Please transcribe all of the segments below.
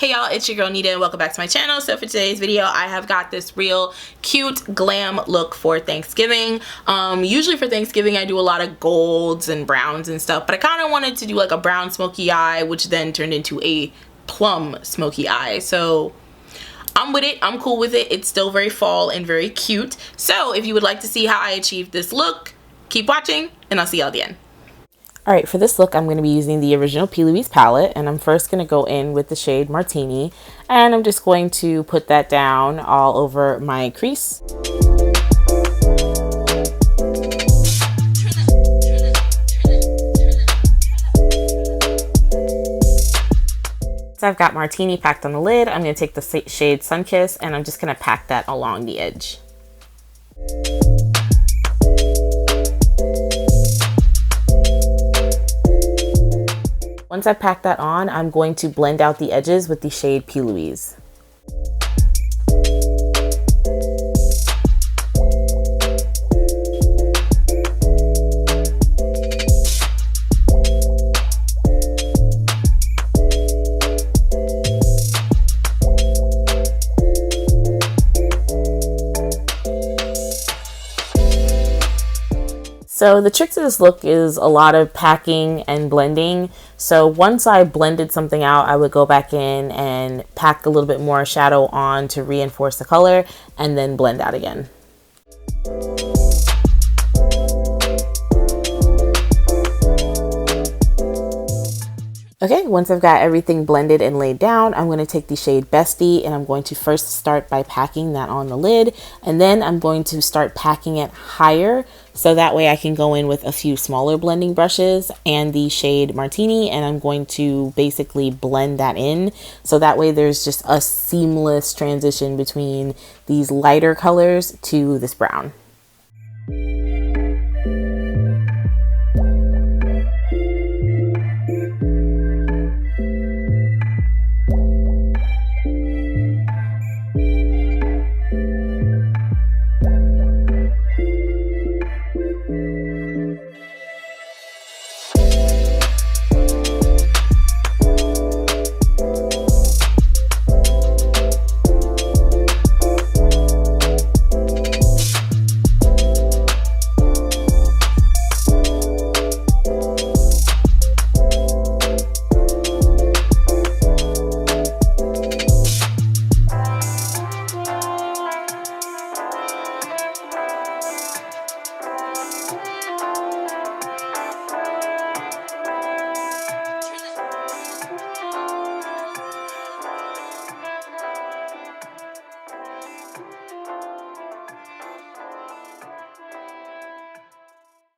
Hey y'all, it's your girl Nida and welcome back to my channel. So for today's video, I have got this real cute glam look for Thanksgiving. Usually for Thanksgiving, I do a lot of golds and browns and stuff, but I kind of wanted to do like a brown smoky eye, which then turned into a plum smoky eye. So I'm with it. I'm cool with it. It's still very fall and very cute. So if you would like to see how I achieved this look, keep watching and I'll see y'all at the end. Alright, for this look I'm going to be using the original P.Louise palette, and I'm first going to go in with the shade Martini, and I'm just going to put that down all over my crease. So I've got Martini packed on the lid. I'm going to take the shade Sunkissed and I'm just going to pack that along the edge. Once I pack that on, I'm going to blend out the edges with the shade P.Louise. So the trick to this look is a lot of packing and blending. So once I blended something out, I would go back in and pack a little bit more shadow on to reinforce the color and then blend out again. Okay, once I've got everything blended and laid down, I'm going to take the shade Bestie and I'm going to first start by packing that on the lid, and then I'm going to start packing it higher so that way I can go in with a few smaller blending brushes and the shade Martini, and I'm going to basically blend that in so that way there's just a seamless transition between these lighter colors to this brown.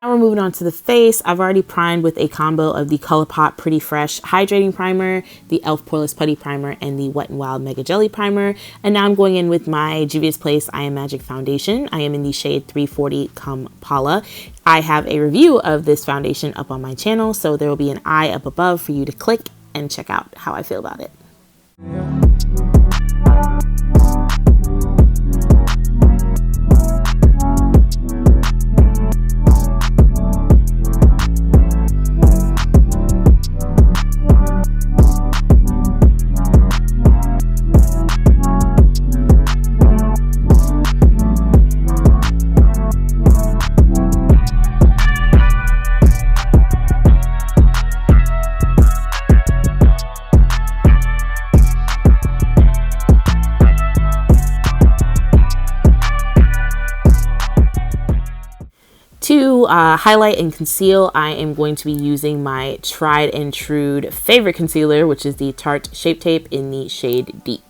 Now we're moving on to the face. I've already primed with a combo of the ColourPop Pretty Fresh Hydrating Primer, the e.l.f. Poreless Putty Primer, and the Wet n Wild Mega Jelly Primer. And now I'm going in with my Juvia's Place I Am Magic Foundation. I am in the shade 340 Kampala. I have a review of this foundation up on my channel, so there will be an eye up above for you to click and check out how I feel about it. To highlight and conceal, I am going to be using my tried and true favorite concealer, which is the Tarte Shape Tape in the shade Deep.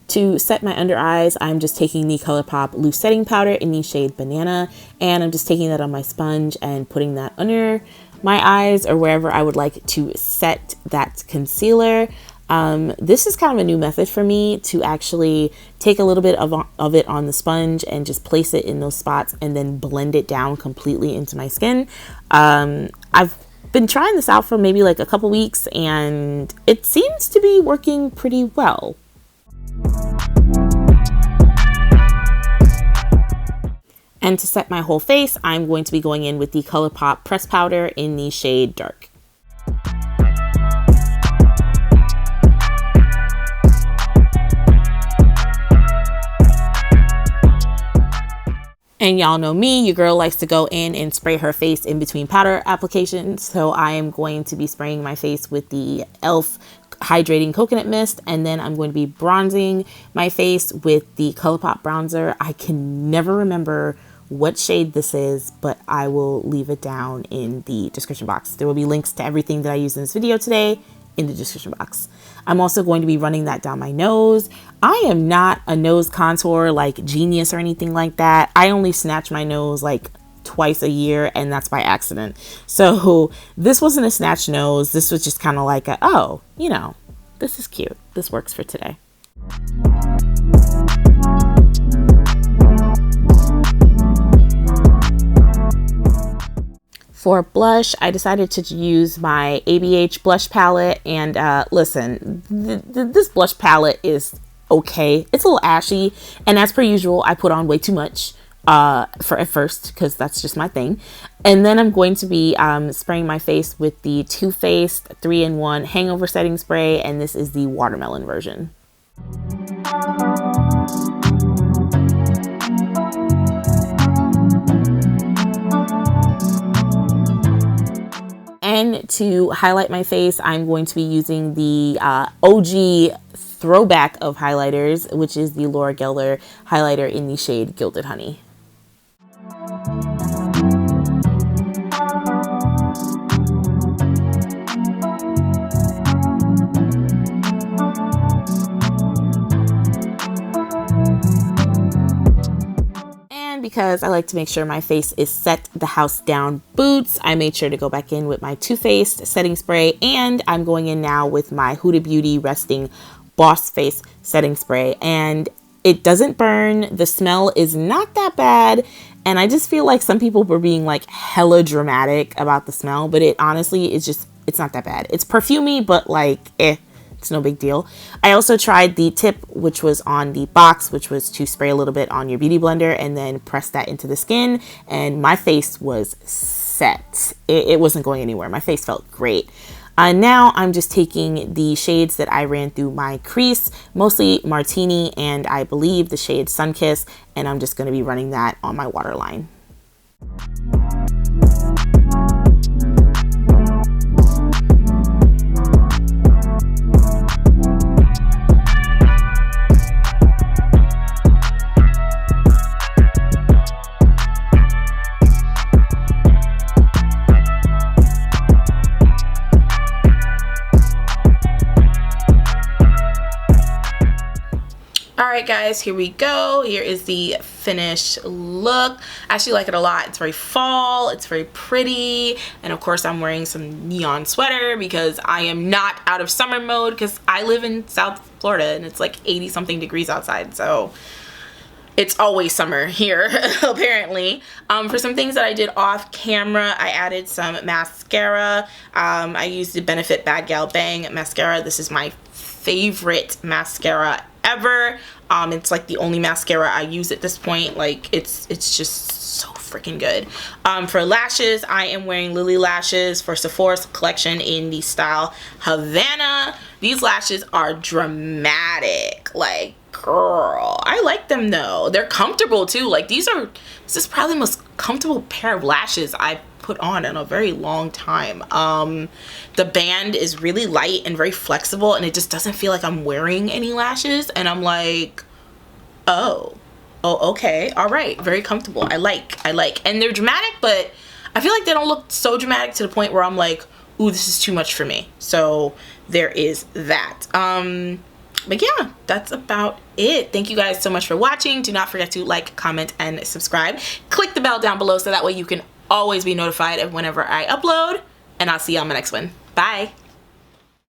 To set my under eyes, I'm just taking the ColourPop Loose Setting Powder in the shade Banana, and I'm just taking that on my sponge and putting that under my eyes or wherever I would like to set that concealer. This is kind of a new method for me to actually take a little bit of it on the sponge and just place it in those spots and then blend it down completely into my skin. I've been trying this out for maybe like a couple weeks and it seems to be working pretty well. And to set my whole face, I'm going to be going in with the ColourPop Press Powder in the shade Dark. And y'all know me, your girl likes to go in and spray her face in between powder applications. So I am going to be spraying my face with the e.l.f. Hydrating Coconut Mist, and then I'm going to be bronzing my face with the ColourPop bronzer. I can never remember what shade this is, but I will leave it down in the description box. There will be links to everything that I used in this video today in the description box. I'm also going to be running that down my nose. I am not a nose contour like genius or anything like that. I only snatch my nose like twice a year, and that's by accident. So this wasn't a snatch nose. This was just kind of like a, oh, you know, this is cute. This works for today. For blush, I decided to use my ABH blush palette, and listen, this blush palette is okay. It's a little ashy, and as per usual, I put on way too much for at first, because that's just my thing. And then I'm going to be spraying my face with the Too Faced 3-in-1 Hangover Setting Spray, and this is the watermelon version. And to highlight my face, I'm going to be using the OG throwback of highlighters, which is the Laura Geller highlighter in the shade Gilded Honey. Because I like to make sure my face is set the house down boots, I made sure to go back in with my Too Faced setting spray, and I'm going in now with my Huda Beauty Resting Boss Face setting spray, and it doesn't burn. The smell is not that bad, and I just feel like some people were being like hella dramatic about the smell, but it honestly is just, it's not that bad. It's perfumey, but like it's no big deal. I also tried the tip, which was on the box, which was to spray a little bit on your beauty blender and then press that into the skin, and my face was set. It wasn't going anywhere. My face felt great. Now I'm just taking the shades that I ran through my crease, mostly Martini and I believe the shade Sunkissed, and I'm just going to be running that on my waterline. Alright guys, here we go. Here is the finished look. I actually like it a lot. It's very fall, it's very pretty, and of course I'm wearing some neon sweater because I am not out of summer mode, because I live in South Florida and it's like 80 something degrees outside, so it's always summer here apparently. For some things that I did off camera, I added some mascara. I used the Benefit Bad Gal Bang mascara. This is my favorite mascara ever. It's like the only mascara I use at this point. Like it's just so freaking good. For lashes, I am wearing Lily lashes for Sephora's collection in the style Havana. These lashes are dramatic. Like, girl, I like them though. They're comfortable too. Like this is probably the most comfortable pair of lashes I've put on in a very long time. The band is really light and very flexible, and it just doesn't feel like I'm wearing any lashes, and I'm like, oh okay, all right, very comfortable. I like, and they're dramatic, but I feel like they don't look so dramatic to the point where I'm like, ooh, this is too much for me. So there is that. But yeah, that's about it. Thank you guys so much for watching. Do not forget to like, comment, and subscribe. Click the bell down below so that way you can always be notified of whenever I upload, and I'll see you on my next one. Bye.